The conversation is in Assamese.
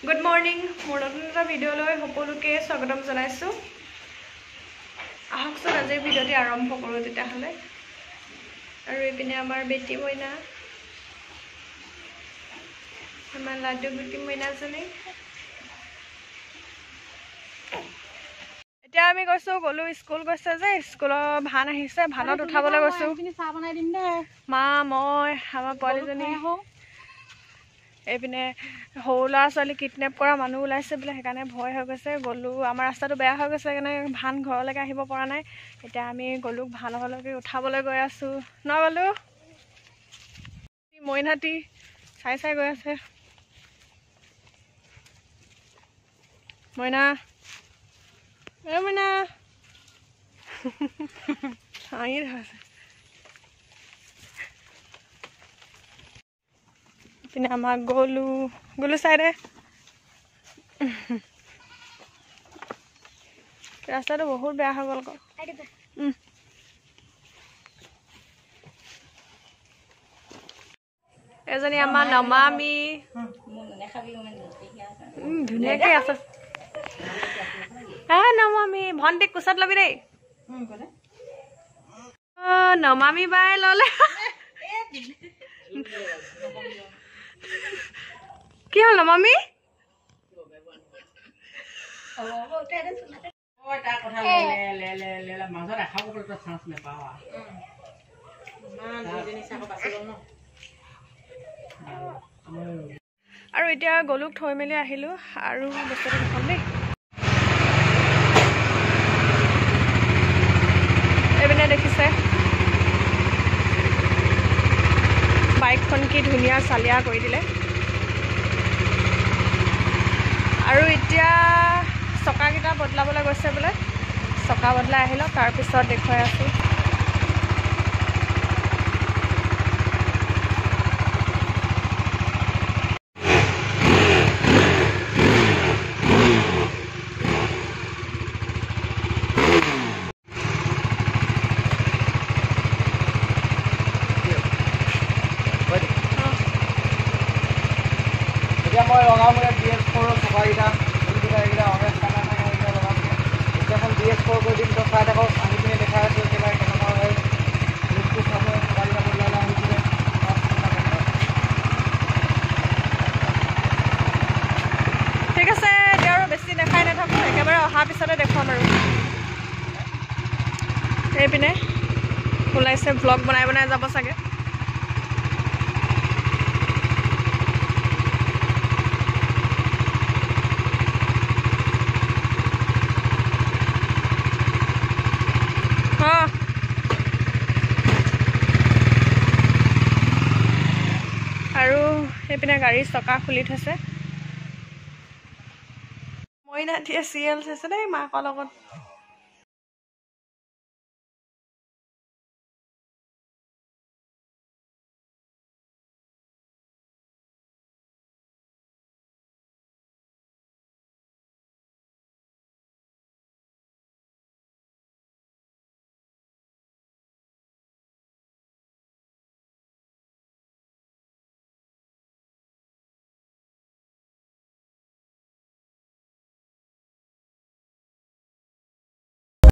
গুড মৰ্নিং মোৰ নতুন এটা ভিডিঅ'লৈ সকলোকে স্বাগতম জনাইছোঁ আহকচোন আজিৰ ভিডিঅ'টি আৰম্ভ কৰোঁ তেতিয়াহ'লে আৰু এইপিনে আমাৰ বেটি মইনা আমাৰ লাড্ডু বেটি মইনাজনী এতিয়া আমি গৈছোঁ গ'লো স্কুল গৈছে যে স্কুলৰ ভান আহিছে ভানত উঠাবলৈ গৈছোঁ চাহ বনাই দিম দে মা মই আমাৰ পোৱালীজনী এইপিনে সৰু ল'ৰা ছোৱালী কিডনেপ কৰা মানুহ ওলাইছে বোলে সেইকাৰণে ভয় হৈ গৈছে গ'লো আমাৰ ৰাস্তাটো বেয়া হৈ গৈছে সেইকাৰণে ভান ঘৰলৈকে আহিব পৰা নাই এতিয়া আমি গ'লো ভানলৈকে উঠাবলৈ গৈ আছোঁ ন গ'লো মইনাটি চাই চাই গৈ আছে মইনা এ মইনা হাঁহি আছে পিনে আমাক গ'লো চাই দে ৰাস্তাটো বহুত বেয়া হৈ গ'ল আকৌ এজনী আমাৰ নমামি ধুনীয়াকৈ আছে নমামি ভণ্টিক কোচত ল'বি দেই নমামি বাই ল'লে কি হ'ল নমামি আৰু এতিয়া গলুক থৈ মেলি আহিলোঁ আৰু বস্তুটো দেখাম দেই এইপিনে দেখিছে বাইকখন কি ধুনীয়া চালিয়া কৰি দিলে আৰু এতিয়া চকাকেইটা বদলাবলৈ গৈছে বোলে চকা বদলাই আহিলোঁ তাৰপিছত দেখুৱাই আছোঁ মই লগাম BS4 চকাকেইটা এইকেইটা অৰেঞ্জ কালাৰ লগাম এখন BS4 কৰি দিম তো চাই থাকক আহি পিনে দেখাই আছোঁ একেবাৰে কেনেকুৱা হয় লুকটো চাব চকাকেইটা বদলাই আহি পিনে ঠিক আছে এতিয়া আৰু বেছি দেখাই নাথাকোঁ একেবাৰে অহাৰ পিছতে দেখুৱাম আৰু এইপিনে ওলাইছে ভ্লগ বনাই বনাই যাব চাগে আৰু সেইপিনে গাড়ীৰ চকা খুলি থৈছে মইনা এতিয়া চিৰিয়েল চাইছে দেই মাকৰ লগত